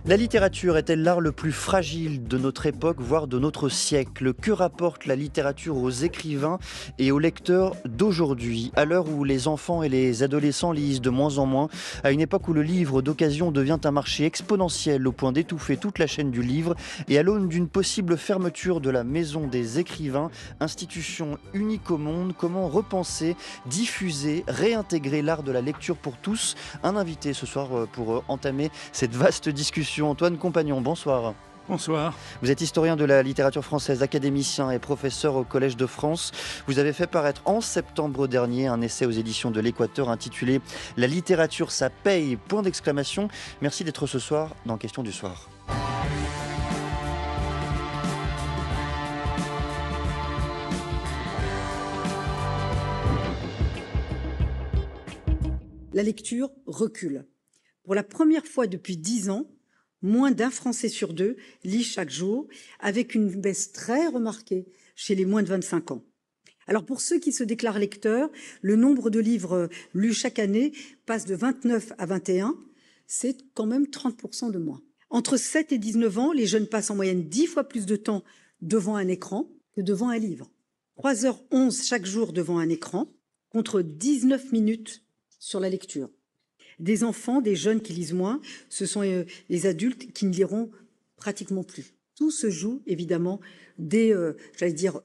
La littérature est-elle l'art le plus fragile de notre époque, voire de notre siècle? Que rapporte la littérature aux écrivains et aux lecteurs d'aujourd'hui? À l'heure où les enfants et les adolescents lisent de moins en moins, à une époque où le livre d'occasion devient un marché exponentiel au point d'étouffer toute la chaîne du livre, et à l'aune d'une possible fermeture de la Maison des écrivains, institution unique au monde, comment repenser, diffuser, réintégrer l'art de la lecture pour tous? Un invité ce soir pour entamer cette vaste discussion. Antoine Compagnon, bonsoir. Bonsoir. Vous êtes historien de la littérature française, académicien et professeur au Collège de France. Vous avez fait paraître en septembre dernier un essai aux éditions de l'Équateur intitulé « La littérature, ça paye !» point d'exclamation. Merci d'être ce soir dans Question du soir. La lecture recule. Pour la première fois depuis 10 ans, moins d'un Français sur deux lit chaque jour, avec une baisse très remarquée chez les moins de 25 ans. Alors pour ceux qui se déclarent lecteurs, le nombre de livres lus chaque année passe de 29 à 21, c'est quand même 30% de moins. Entre 7 et 19 ans, les jeunes passent en moyenne 10 fois plus de temps devant un écran que devant un livre. 3h11 chaque jour devant un écran, contre 19 minutes sur la lecture. Des enfants, des jeunes qui lisent moins, ce sont les adultes qui ne liront pratiquement plus. Tout se joue évidemment dès,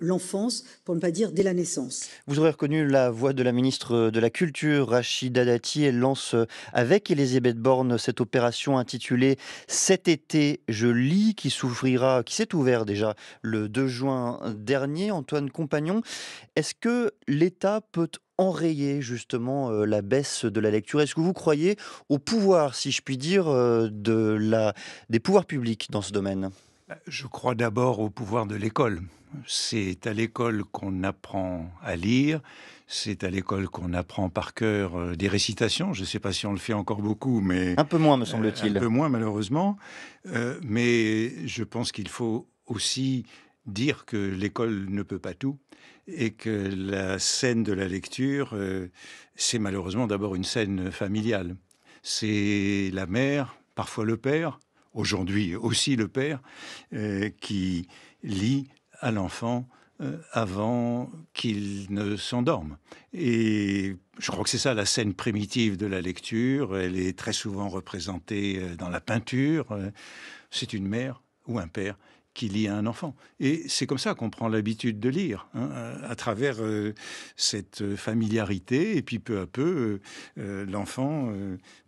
l'enfance, pour ne pas dire dès la naissance. Vous aurez reconnu la voix de la ministre de la Culture, Rachida Dati. Elle lance avec Elisabeth Borne cette opération intitulée « Cet été, je lis » qui s'est ouvert déjà le 2 juin dernier. Antoine Compagnon, est-ce que l'État peut enrayer justement la baisse de la lecture? Est-ce que vous croyez au pouvoir, si je puis dire, des pouvoirs publics dans ce domaine? Je crois d'abord au pouvoir de l'école. C'est à l'école qu'on apprend à lire, c'est à l'école qu'on apprend par cœur des récitations. Je ne sais pas si on le fait encore beaucoup, mais Un peu moins, me un semble-t-il. peu moins malheureusement. Mais je pense qu'il faut aussi dire que l'école ne peut pas tout et que la scène de la lecture, c'est malheureusement d'abord une scène familiale. C'est la mère, parfois le père, aujourd'hui aussi le père, qui lit à l'enfant avant qu'il ne s'endorme. Et je crois que c'est ça la scène primitive de la lecture. Elle est très souvent représentée dans la peinture. C'est une mère ou un père qui lit à un enfant. Et c'est comme ça qu'on prend l'habitude de lire, hein, à travers cette familiarité. Et puis peu à peu, l'enfant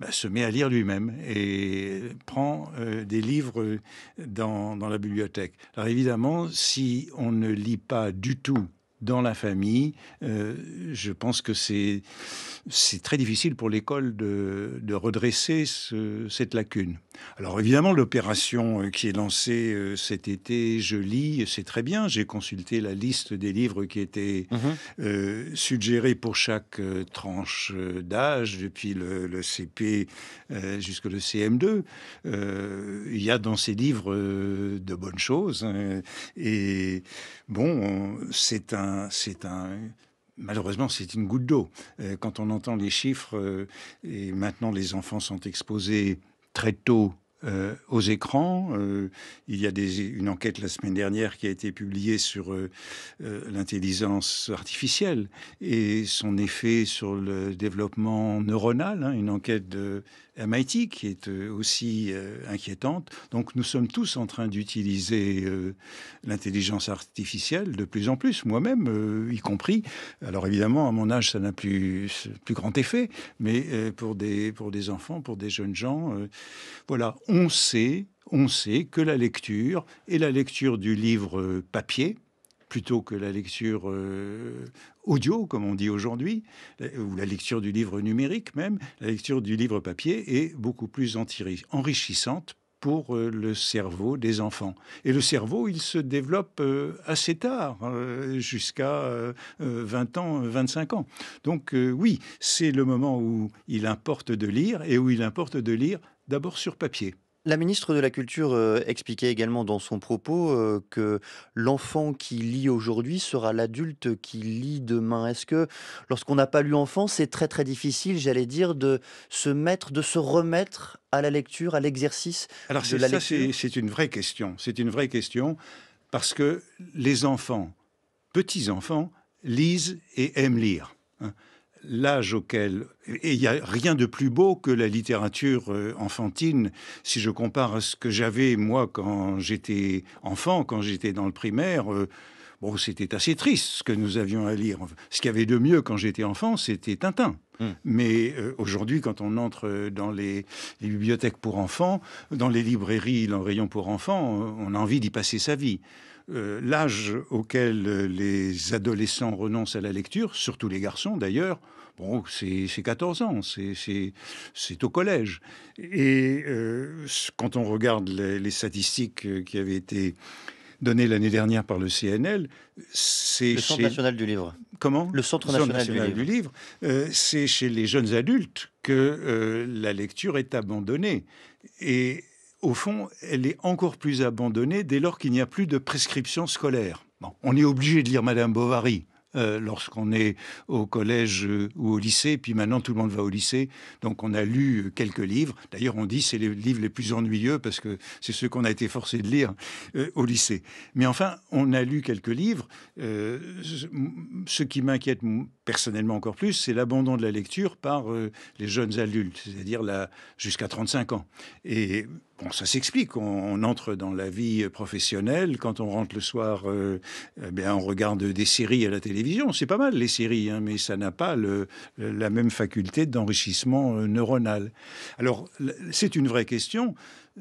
se met à lire lui-même et prend des livres dans la bibliothèque. Alors évidemment, si on ne lit pas du tout dans la famille, je pense que c'est très difficile pour l'école de redresser cette lacune. Alors évidemment, l'opération qui est lancée cet été, je lis, c'est très bien. J'ai consulté la liste des livres qui étaient suggérés pour chaque tranche d'âge, depuis le CP jusqu'au CM2. Il y a dans ces livres de bonnes choses. Et bon, malheureusement, c'est une goutte d'eau. Quand on entend les chiffres, et maintenant les enfants sont exposés très tôt aux écrans. Il y a une enquête la semaine dernière qui a été publiée sur l'intelligence artificielle et son effet sur le développement neuronal, hein, une enquête de MIT qui est aussi inquiétante. Donc nous sommes tous en train d'utiliser l'intelligence artificielle de plus en plus, moi-même y compris. Alors évidemment, à mon âge, ça n'a plus grand effet, mais pour des enfants, pour des jeunes gens, voilà, on sait que la lecture et la lecture du livre papier, plutôt que la lecture audio, comme on dit aujourd'hui, ou la lecture du livre numérique même, la lecture du livre papier est beaucoup plus enrichissante pour le cerveau des enfants. Et le cerveau, il se développe assez tard, jusqu'à 20 ans, 25 ans. Donc oui, c'est le moment où il importe de lire et où il importe de lire d'abord sur papier. La ministre de la Culture expliquait également dans son propos que l'enfant qui lit aujourd'hui sera l'adulte qui lit demain. Est-ce que lorsqu'on n'a pas lu enfant, c'est très très difficile, j'allais dire, de de se remettre à la lecture, à l'exercice Alors de la lecture? c'est une vraie question. C'est une vraie question parce que les enfants, petits enfants, lisent et aiment lire, hein. L'âge auquel... Et il n'y a rien de plus beau que la littérature enfantine. Si je compare à ce que j'avais, moi, quand j'étais enfant, quand j'étais dans le primaire, bon, c'était assez triste ce que nous avions à lire. Ce qu'il y avait de mieux quand j'étais enfant, c'était Tintin. Mais aujourd'hui, quand on entre dans les bibliothèques pour enfants, dans les librairies, dans le rayon pour enfants, on a envie d'y passer sa vie. L'âge auquel les adolescents renoncent à la lecture, surtout les garçons d'ailleurs, bon, c'est 14 ans, c'est au collège. Et quand on regarde les statistiques qui avaient été données l'année dernière par le CNL, c'est Le Centre national du livre. Comment? Le Centre Le Centre national du livre. C'est chez les jeunes adultes que la lecture est abandonnée. Et au fond, elle est encore plus abandonnée dès lors qu'il n'y a plus de prescription scolaire. Bon, on est obligé de lire Madame Bovary lorsqu'on est au collège ou au lycée, puis maintenant tout le monde va au lycée, donc on a lu quelques livres. D'ailleurs, on dit que c'est les livres les plus ennuyeux parce que c'est ceux qu'on a été forcé de lire au lycée. Mais enfin, on a lu quelques livres. Ce qui m'inquiète personnellement encore plus, c'est l'abandon de la lecture par les jeunes adultes, c'est-à-dire jusqu'à 35 ans. Et bon, ça s'explique. On entre dans la vie professionnelle. Quand on rentre le soir, on regarde des séries à la télévision. C'est pas mal, les séries, hein, mais ça n'a pas la même faculté d'enrichissement neuronal. Alors, c'est une vraie question.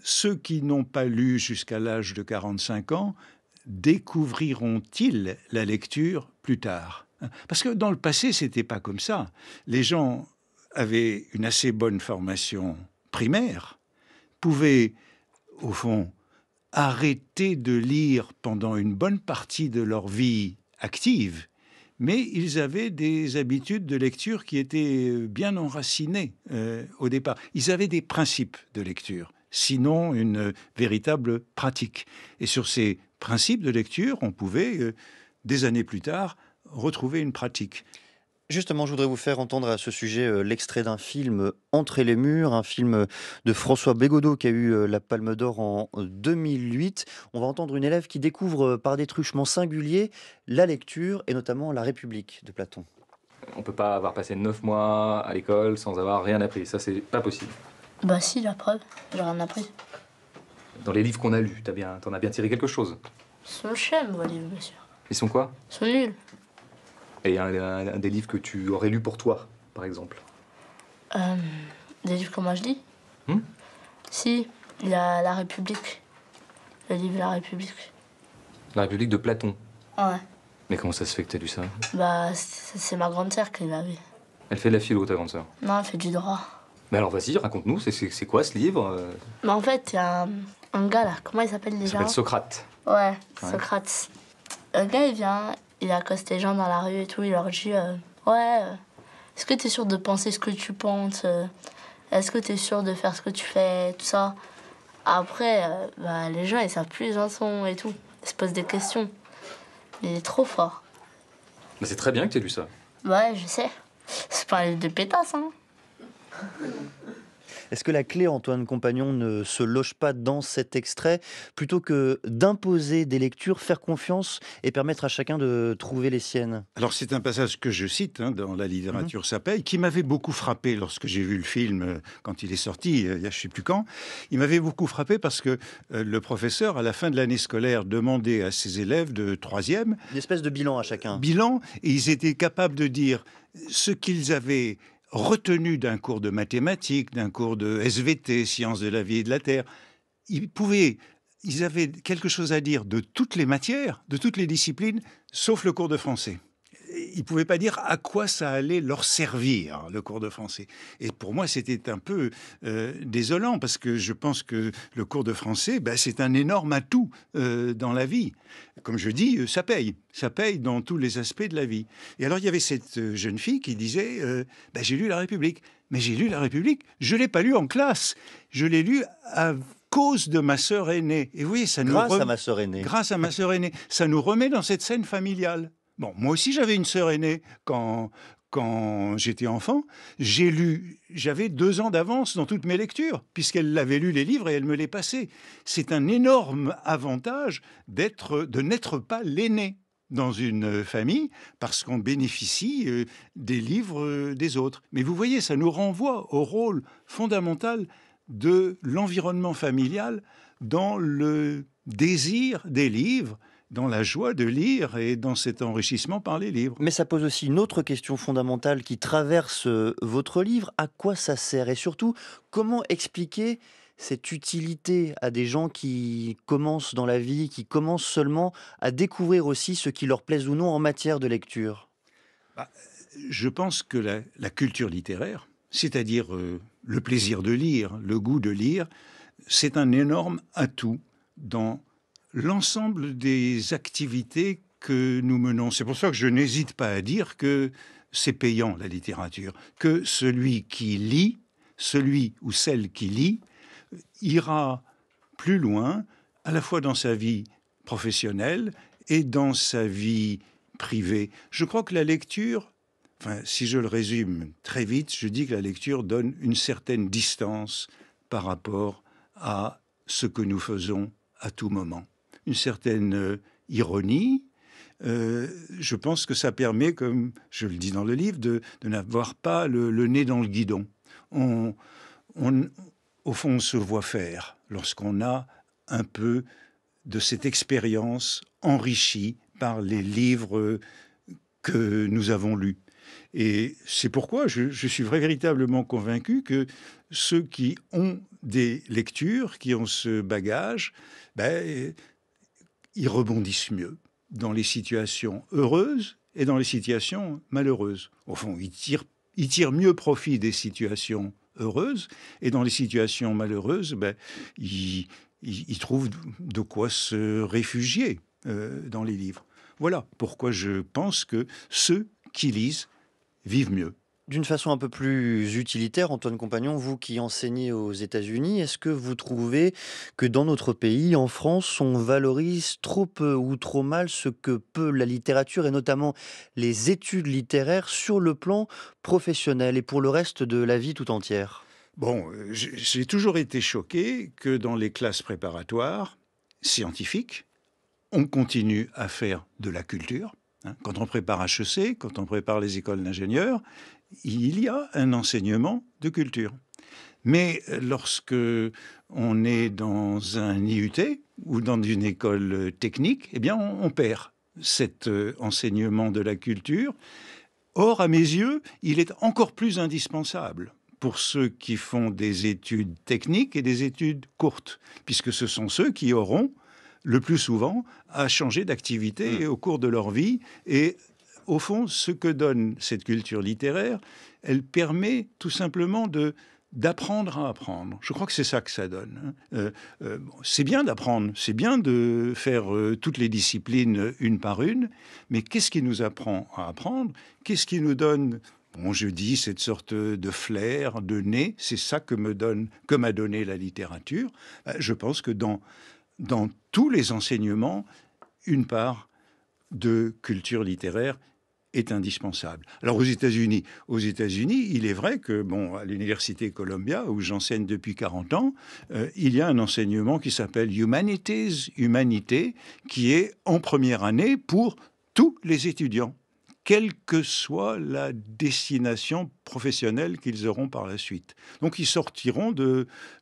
Ceux qui n'ont pas lu jusqu'à l'âge de 45 ans, découvriront-ils la lecture plus tard? Parce que dans le passé, c'était pas comme ça. Les gens avaient une assez bonne formation primaire, pouvaient, au fond, arrêter de lire pendant une bonne partie de leur vie active, mais ils avaient des habitudes de lecture qui étaient bien enracinées au départ. Ils avaient des principes de lecture, sinon une véritable pratique. Et sur ces principes de lecture, on pouvait, des années plus tard, retrouver une pratique. Justement, je voudrais vous faire entendre à ce sujet l'extrait d'un film Entre les murs, un film de François Bégodeau qui a eu la Palme d'Or en 2008. On va entendre une élève qui découvre par des truchements singuliers la lecture et notamment La République de Platon. On peut pas avoir passé 9 mois à l'école sans avoir rien appris, ça c'est pas possible. Bah si, la preuve, j'ai rien appris. Dans les livres qu'on a lus, t'en as bien tiré quelque chose. Ils sont chers, vos livres, monsieur. Ils sont quoi? Ils sont nuls. Et un des livres que tu aurais lu pour toi, par exemple? Des livres que moi je lis? Si, il y a La République. Le livre La République. La République de Platon. Ouais. Mais comment ça se fait que t'as lu ça? Bah, c'est ma grande sœur qui l'avait. Elle fait de la philo, ta grande sœur? Non, elle fait du droit. Mais alors vas-y, raconte-nous, c'est quoi ce livre? Bah en fait, il y a un gars là, comment il s'appelle déjà? Il s'appelle Socrate. Ouais, Socrate. Un gars, il vient, il accoste les gens dans la rue et tout, il leur dit est-ce que t'es sûr de penser ce que tu penses? Est-ce que t'es sûr de faire ce que tu fais? Tout ça. Après, les gens, ils savent plus les chansons et tout. Ils se posent des questions. Il est trop fort. Mais c'est très bien que t'aies lu ça. Ouais, je sais. C'est pas un livre de pétasse, hein. Est-ce que la clé, Antoine Compagnon, ne se loge pas dans cet extrait? Plutôt que d'imposer des lectures, faire confiance et permettre à chacun de trouver les siennes. Alors c'est un passage que je cite dans La littérature ça paye, qui m'avait beaucoup frappé lorsque j'ai vu le film, quand il est sorti, il y a je ne sais plus quand. Il m'avait beaucoup frappé parce que le professeur, à la fin de l'année scolaire, demandait à ses élèves de 3e... Une espèce de bilan à chacun. Bilan, et ils étaient capables de dire ce qu'ils avaient retenu d'un cours de mathématiques, d'un cours de SVT, sciences de la vie et de la terre. Ils avaient quelque chose à dire de toutes les matières, de toutes les disciplines, sauf le cours de français. Ils ne pouvaient pas dire à quoi ça allait leur servir, le cours de français. Et pour moi, c'était un peu désolant, parce que je pense que le cours de français, c'est un énorme atout dans la vie. Comme je dis, ça paye. Ça paye dans tous les aspects de la vie. Et alors, il y avait cette jeune fille qui disait j'ai lu La République. Mais j'ai lu La République, je ne l'ai pas lu en classe. Je l'ai lu cause de ma sœur aînée. Et oui, ça nous Grâce à ma sœur aînée. Grâce à ma sœur aînée. Ça nous remet dans cette scène familiale. Bon, moi aussi, j'avais une sœur aînée quand j'étais enfant. J'avais 2 ans d'avance dans toutes mes lectures, puisqu'elle avait lu les livres et elle me les passait. C'est un énorme avantage de n'être pas l'aîné dans une famille, parce qu'on bénéficie des livres des autres. Mais vous voyez, ça nous renvoie au rôle fondamental de l'environnement familial dans le désir des livres, dans la joie de lire et dans cet enrichissement par les livres. Mais ça pose aussi une autre question fondamentale qui traverse votre livre. À quoi ça sert? Et surtout, comment expliquer cette utilité à des gens qui commencent dans la vie, qui commencent seulement à découvrir aussi ce qui leur plaise ou non en matière de lecture? Je pense que la culture littéraire, c'est-à-dire le plaisir de lire, le goût de lire, c'est un énorme atout dans l'ensemble des activités que nous menons. C'est pour ça que je n'hésite pas à dire que c'est payant, la littérature, que celui qui lit, celui ou celle qui lit, ira plus loin, à la fois dans sa vie professionnelle et dans sa vie privée. Je crois que la lecture, si je le résume très vite, je dis que la lecture donne une certaine distance par rapport à ce que nous faisons à tout moment. Une certaine ironie. Je pense que ça permet, comme je le dis dans le livre, de n'avoir pas le nez dans le guidon. Au fond, on se voit faire lorsqu'on a un peu de cette expérience enrichie par les livres que nous avons lus. Et c'est pourquoi je suis véritablement convaincu que ceux qui ont des lectures, qui ont ce bagage, ils rebondissent mieux dans les situations heureuses et dans les situations malheureuses. Au fond, ils tirent mieux profit des situations heureuses, et dans les situations malheureuses, ils trouvent de quoi se réfugier dans les livres. Voilà pourquoi je pense que ceux qui lisent vivent mieux. D'une façon un peu plus utilitaire, Antoine Compagnon, vous qui enseignez aux États-Unis, est-ce que vous trouvez que dans notre pays, en France, on valorise trop peu ou trop mal ce que peut la littérature et notamment les études littéraires sur le plan professionnel et pour le reste de la vie tout entière? Bon, j'ai toujours été choqué que dans les classes préparatoires scientifiques, on continue à faire de la culture. Quand on prépare HEC, quand on prépare les écoles d'ingénieurs, il y a un enseignement de culture. Mais lorsque on est dans un IUT ou dans une école technique, eh bien on perd cet enseignement de la culture. Or, à mes yeux, il est encore plus indispensable pour ceux qui font des études techniques et des études courtes, puisque ce sont ceux qui auront le plus souvent à changer d'activité au cours de leur vie. Et au fond, ce que donne cette culture littéraire, elle permet tout simplement d'apprendre à apprendre. Je crois que c'est ça que ça donne. C'est bien d'apprendre, c'est bien de faire toutes les disciplines une par une, mais qu'est-ce qui nous apprend à apprendre? Qu'est-ce qui nous donne, je dis, cette sorte de flair, de nez? C'est ça que m'a donné la littérature. Je pense que dans tous les enseignements, une part de culture littéraire est indispensable. Alors aux États-Unis, il est vrai que, à l'université Columbia, où j'enseigne depuis 40 ans, il y a un enseignement qui s'appelle Humanities, Humanité, qui est en première année pour tous les étudiants, quelle que soit la destination professionnelle qu'ils auront par la suite. Donc ils sortiront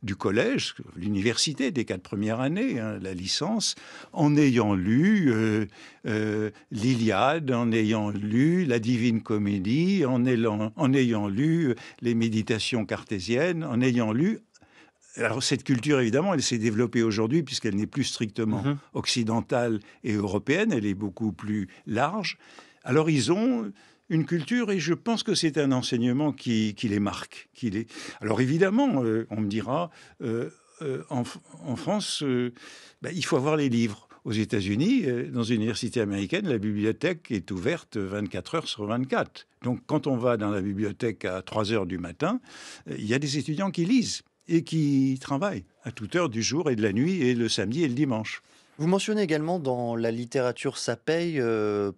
du collège, l'université des 4 premières années, la licence, en ayant lu l'Iliade, en ayant lu la Divine Comédie, en ayant lu les Méditations cartésiennes, en ayant lu... Alors cette culture, évidemment, elle s'est développée aujourd'hui puisqu'elle n'est plus strictement occidentale et européenne, elle est beaucoup plus large. Alors, ils ont une culture et je pense que c'est un enseignement qui les marque. Alors, évidemment, on me dira, en France, il faut avoir les livres. Aux États-Unis, dans une université américaine, la bibliothèque est ouverte 24 heures sur 24. Donc, quand on va dans la bibliothèque à 3 heures du matin, il y a des étudiants qui lisent. et qui travaillent à toute heure du jour et de la nuit, et le samedi et le dimanche. Vous mentionnez également dans La littérature, ça paye,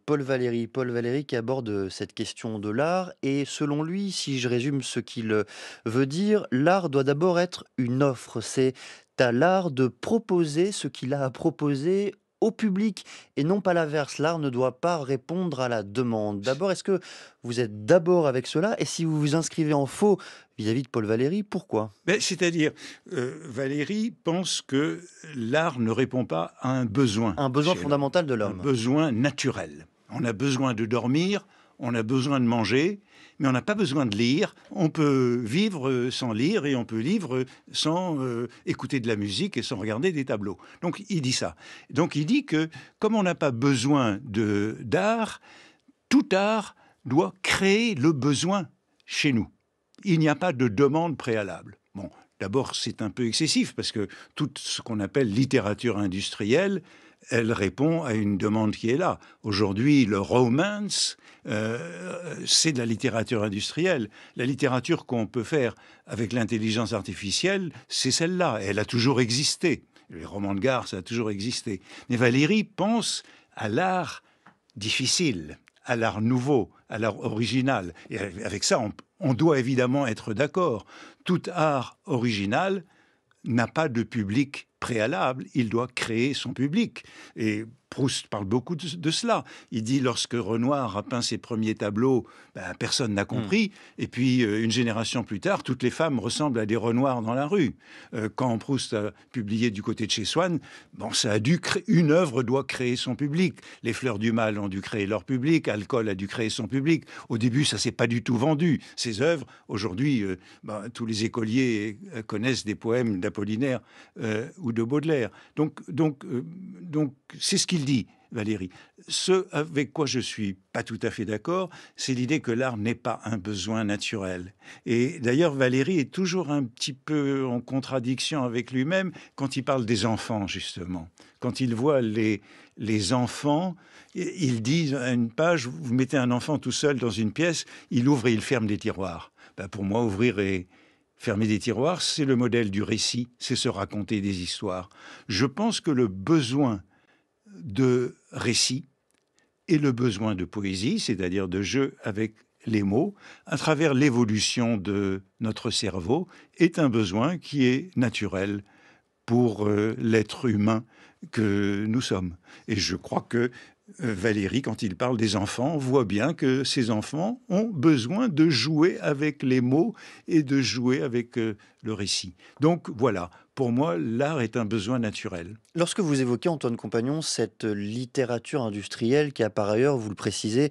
Paul Valéry. Paul Valéry qui aborde cette question de l'art. Et selon lui, si je résume ce qu'il veut dire, l'art doit d'abord être une offre. C'est à l'art de proposer ce qu'il a à proposer au public et non pas l'inverse. L'art ne doit pas répondre à la demande. D'abord, est-ce que vous êtes d'abord avec cela? Et si vous vous inscrivez en faux vis-à-vis de Paul Valéry, pourquoi? C'est-à-dire, Valéry pense que l'art ne répond pas à un besoin. Un besoin chez l'homme. fondamental de Un l'homme. besoin naturel. On a besoin de dormir, on a besoin de manger, mais on n'a pas besoin de lire. On peut vivre sans lire et on peut vivre sans écouter de la musique et sans regarder des tableaux. Donc il dit ça. Donc il dit que comme on n'a pas besoin d'art, tout art doit créer le besoin chez nous. Il n'y a pas de demande préalable. Bon, d'abord, c'est un peu excessif parce que tout ce qu'on appelle littérature industrielle, elle répond à une demande qui est là. Aujourd'hui, le romance, c'est de la littérature industrielle. La littérature qu'on peut faire avec l'intelligence artificielle, c'est celle-là. Elle a toujours existé. Les romans de gare, ça a toujours existé. Mais Valéry pense à l'art difficile, à l'art nouveau, à l'art original. Et avec ça, on doit évidemment être d'accord. Tout art original n'a pas de public préalable, il doit créer son public. Et Proust parle beaucoup de cela. Il dit, lorsque Renoir a peint ses premiers tableaux, personne n'a compris. Et puis, une génération plus tard, toutes les femmes ressemblent à des Renoirs dans la rue. Quand Proust a publié Du côté de chez Swann, ça a dû une œuvre doit créer son public. Les Fleurs du Mal ont dû créer leur public. Alcool a dû créer son public. Au début, ça s'est pas du tout vendu. Ces œuvres, aujourd'hui, tous les écoliers connaissent des poèmes d'Apollinaire ou de Baudelaire. Donc, c'est ce qu'il dit, Valéry. Ce avec quoi je suis pas tout à fait d'accord, c'est l'idée que l'art n'est pas un besoin naturel. Et d'ailleurs, Valéry est toujours un petit peu en contradiction avec lui-même quand il parle des enfants, justement. Quand il voit les enfants, il dit à une page, vous mettez un enfant tout seul dans une pièce, il ouvre et il ferme des tiroirs. Pour moi, ouvrir et fermer des tiroirs, c'est le modèle du récit, c'est se raconter des histoires. Je pense que le besoin de récit et le besoin de poésie, c'est-à-dire de jeu avec les mots, à travers l'évolution de notre cerveau, est un besoin qui est naturel pour l'être humain que nous sommes. Et je crois que Valéry, quand il parle des enfants, voit bien que ces enfants ont besoin de jouer avec les mots et de jouer avec le récit. Donc voilà, pour moi, l'art est un besoin naturel. Lorsque vous évoquez, Antoine Compagnon, cette littérature industrielle qui a par ailleurs, vous le précisez,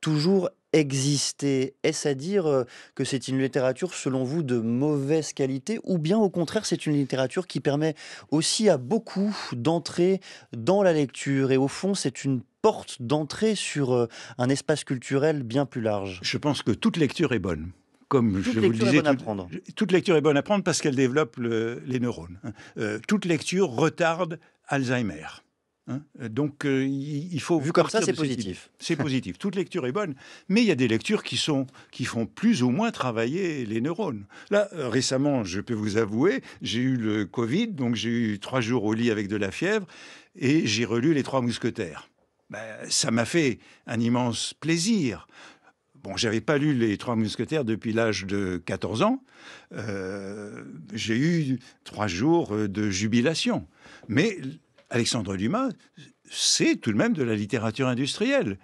toujours existé, est-ce à dire que c'est une littérature, selon vous, de mauvaise qualité, ou bien au contraire, c'est une littérature qui permet aussi à beaucoup d'entrer dans la lecture, et au fond, c'est une porte d'entrée sur un espace culturel bien plus large? Je pense que toute lecture est bonne. Comme Toute je vous le lecture est disais, bonne à prendre. toute lecture est bonne à prendre parce qu'elle développe les neurones. Toute lecture retarde Alzheimer. Donc, il faut... Vu comme ça, partir c'est de cette positif. idée. C'est positif. Toute lecture est bonne, mais il y a des lectures qui font plus ou moins travailler les neurones. Là, récemment, je peux vous avouer, j'ai eu le Covid, donc j'ai eu 3 jours au lit avec de la fièvre, et j'ai relu Les Trois Mousquetaires. Ça m'a fait un immense plaisir. Bon, j'avais pas lu Les Trois Mousquetaires depuis l'âge de 14 ans. J'ai eu 3 jours de jubilation. Mais Alexandre Dumas, c'est tout de même de la littérature industrielle.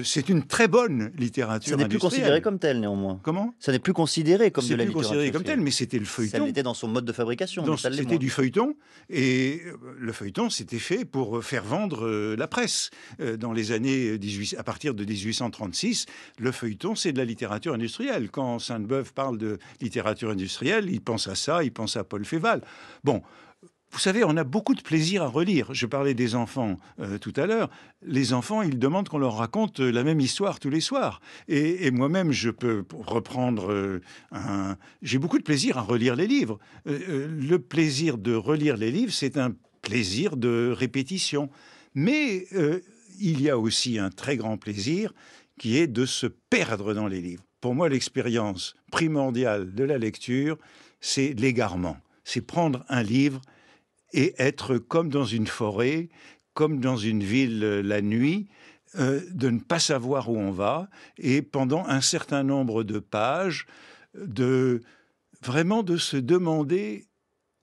C'est une très bonne littérature Ça n'est plus industrielle. considéré comme tel, néanmoins. Comment ? Ça n'est plus considéré comme de C'est la plus littérature considéré comme tel, industrielle. mais c'était le Ça feuilleton. l'était dans son mode de fabrication, mais ça l'est C'était moins. du feuilleton, et le feuilleton, c'était fait pour faire vendre la presse. Dans les années à partir de 1836, le feuilleton, c'est de la littérature industrielle. Quand Sainte-Beuve parle de littérature industrielle, il pense à ça, il pense à Paul Féval. Bon, vous savez, on a beaucoup de plaisir à relire. Je parlais des enfants tout à l'heure. Les enfants, ils demandent qu'on leur raconte la même histoire tous les soirs. Et moi-même, je peux reprendre j'ai beaucoup de plaisir à relire les livres. Le plaisir de relire les livres, c'est un plaisir de répétition. Mais il y a aussi un très grand plaisir qui est de se perdre dans les livres. Pour moi, l'expérience primordiale de la lecture, c'est l'égarement. C'est prendre un livre et être comme dans une forêt, comme dans une ville la nuit, de ne pas savoir où on va, et pendant un certain nombre de pages, vraiment de se demander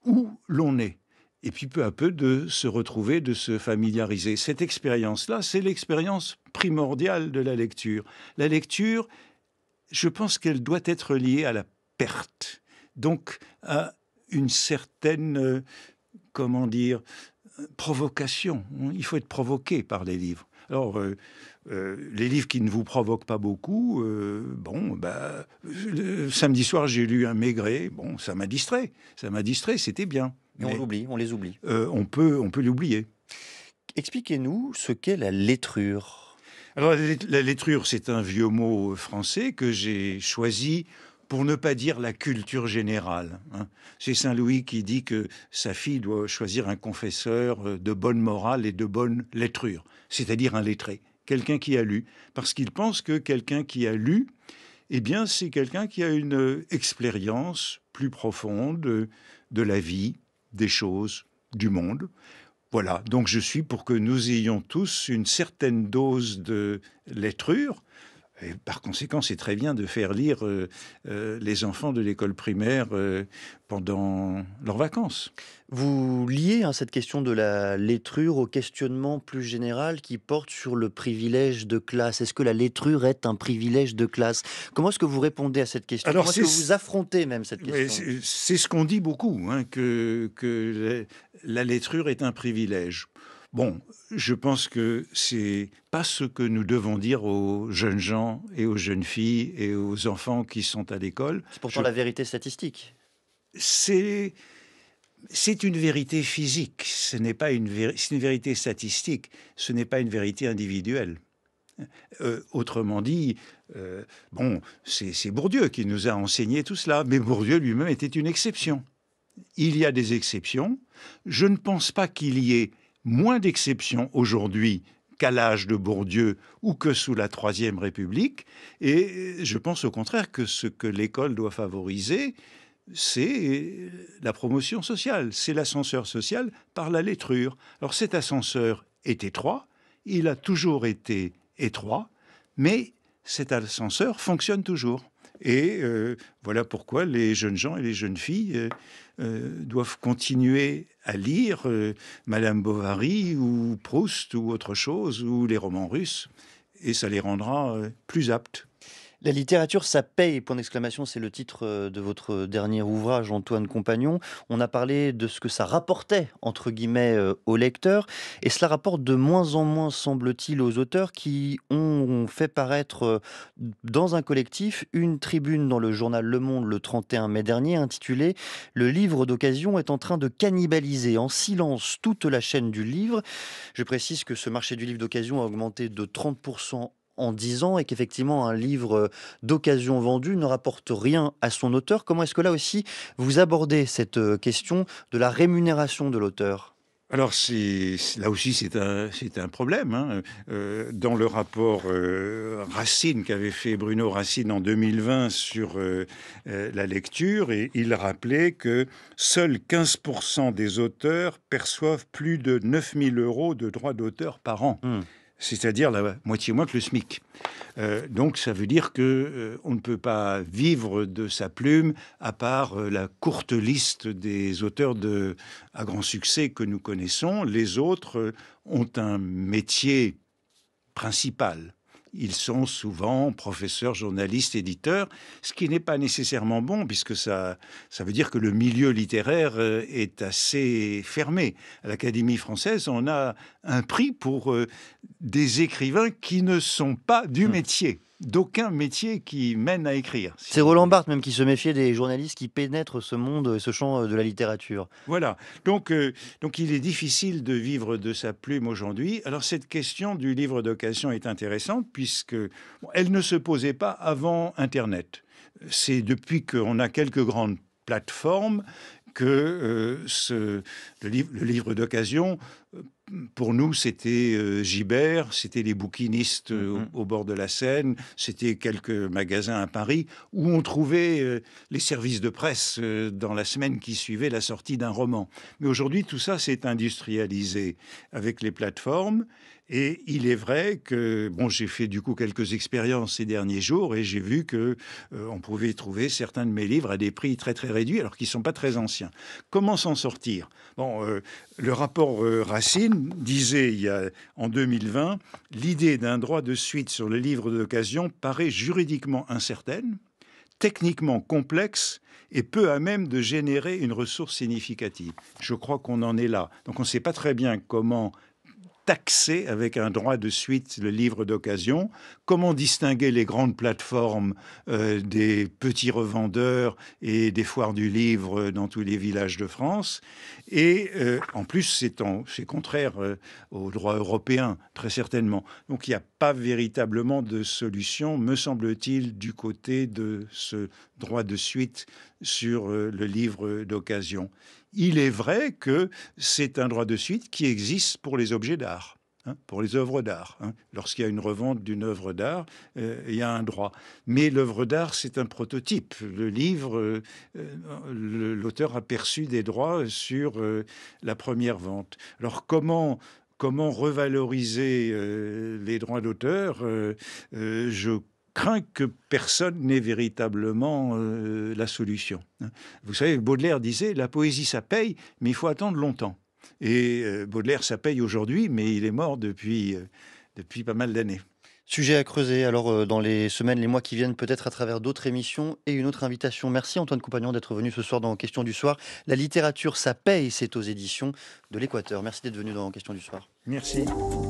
où l'on est. Et puis peu à peu de se retrouver, de se familiariser. Cette expérience-là, c'est l'expérience primordiale de la lecture. La lecture, je pense qu'elle doit être liée à la perte, donc à une certaine, comment dire, provocation. Il faut être provoqué par les livres. Alors, les livres qui ne vous provoquent pas beaucoup, le samedi soir, j'ai lu un Maigret, ça m'a distrait, c'était bien. Mais on les oublie. On peut l'oublier. Expliquez-nous ce qu'est la lettrure. Alors, la lettrure, c'est un vieux mot français que j'ai choisi pour ne pas dire la culture générale. C'est Saint-Louis qui dit que sa fille doit choisir un confesseur de bonne morale et de bonne lettrure, c'est-à-dire un lettré, quelqu'un qui a lu, parce qu'il pense que quelqu'un qui a lu, eh bien, c'est quelqu'un qui a une expérience plus profonde de la vie, des choses, du monde. Voilà, donc je suis pour que nous ayons tous une certaine dose de lettrure. Et par conséquent, c'est très bien de faire lire les enfants de l'école primaire pendant leurs vacances. Vous liez cette question de la lettrure au questionnement plus général qui porte sur le privilège de classe. Est-ce que la lettrure est un privilège de classe? Comment est-ce que vous répondez à cette question? Comment est-ce que vous affrontez même cette question? C'est ce qu'on dit beaucoup, que la lettrure est un privilège. Bon, je pense que c'est pas ce que nous devons dire aux jeunes gens et aux jeunes filles et aux enfants qui sont à l'école. C'est pourtant la vérité statistique. C'est une vérité physique, c'est une vérité statistique, ce n'est pas une vérité individuelle. Autrement dit, c'est Bourdieu qui nous a enseigné tout cela, mais Bourdieu lui-même était une exception. Il y a des exceptions. Je ne pense pas qu'il y ait moins d'exceptions aujourd'hui qu'à l'âge de Bourdieu ou que sous la Troisième République. Et je pense au contraire que ce que l'école doit favoriser, c'est la promotion sociale, c'est l'ascenseur social par la lettrure. Alors cet ascenseur est étroit, il a toujours été étroit, mais cet ascenseur fonctionne toujours. Et voilà pourquoi les jeunes gens et les jeunes filles doivent continuer à lire Madame Bovary ou Proust ou autre chose, ou les romans russes, et ça les rendra plus aptes. La littérature, ça paye, point d'exclamation, c'est le titre de votre dernier ouvrage, Antoine Compagnon. On a parlé de ce que ça rapportait, entre guillemets, aux lecteurs, et cela rapporte de moins en moins, semble-t-il, aux auteurs qui ont fait paraître dans un collectif une tribune dans le journal Le Monde le 31 mai dernier, intitulée « Le livre d'occasion est en train de cannibaliser en silence toute la chaîne du livre ». Je précise que ce marché du livre d'occasion a augmenté de 30% en 10 ans et qu'effectivement un livre d'occasion vendu ne rapporte rien à son auteur. Comment est-ce que là aussi vous abordez cette question de la rémunération de l'auteur ? Alors là aussi c'est un problème. Dans le rapport Racine qu'avait fait Bruno Racine en 2020 sur la lecture, et il rappelait que seuls 15% des auteurs perçoivent plus de 9 000 € de droits d'auteur par an. C'est-à-dire la moitié moins que le SMIC. Donc ça veut dire qu'on ne peut pas vivre de sa plume à part la courte liste des auteurs à grand succès que nous connaissons. Les autres ont un métier principal. Ils sont souvent professeurs, journalistes, éditeurs, ce qui n'est pas nécessairement bon, puisque ça veut dire que le milieu littéraire est assez fermé. À l'Académie française, on a un prix pour des écrivains qui ne sont pas du métier, d'aucun métier qui mène à écrire. C'est Roland Barthes même qui se méfiait des journalistes qui pénètrent ce monde et ce champ de la littérature. Voilà, donc il est difficile de vivre de sa plume aujourd'hui. Alors cette question du livre d'occasion est intéressante puisque elle ne se posait pas avant Internet. C'est depuis qu'on a quelques grandes plateformes que le livre d'occasion pour nous, c'était Gibert, c'était les bouquinistes au bord de la Seine, c'était quelques magasins à Paris où on trouvait les services de presse dans la semaine qui suivait la sortie d'un roman. Mais aujourd'hui, tout ça s'est industrialisé avec les plateformes. Et il est vrai que, bon, j'ai fait du coup quelques expériences ces derniers jours et j'ai vu que on pouvait trouver certains de mes livres à des prix très très réduits alors qu'ils ne sont pas très anciens. Comment s'en sortir? Bon, le rapport Racine disait en 2020, l'idée d'un droit de suite sur le livre d'occasion paraît juridiquement incertaine, techniquement complexe et peu à même de générer une ressource significative. Je crois qu'on en est là. Donc on ne sait pas très bien comment taxer avec un droit de suite le livre d'occasion, comment distinguer les grandes plateformes des petits revendeurs et des foires du livre dans tous les villages de France. Et en plus, c'est contraire au droit européen, très certainement. Donc il n'y a pas véritablement de solution, me semble-t-il, du côté de ce droit de suite sur le livre d'occasion. Il est vrai que c'est un droit de suite qui existe pour les objets d'art, pour les œuvres d'art. Lorsqu'il y a une revente d'une œuvre d'art, il y a un droit. Mais l'œuvre d'art, c'est un prototype. Le livre, l'auteur a perçu des droits sur la première vente. Alors comment revaloriser les droits d'auteur? Je crains que personne n'ait véritablement la solution. Vous savez, Baudelaire disait « la poésie, ça paye, mais il faut attendre longtemps ». Et Baudelaire, ça paye aujourd'hui, mais il est mort depuis pas mal d'années. Sujet à creuser alors dans les semaines, les mois qui viennent, peut-être à travers d'autres émissions et une autre invitation. Merci Antoine Compagnon d'être venu ce soir dans Question du Soir. La littérature, ça paye, c'est aux éditions de l'Équateur. Merci d'être venu dans Question du Soir. Merci.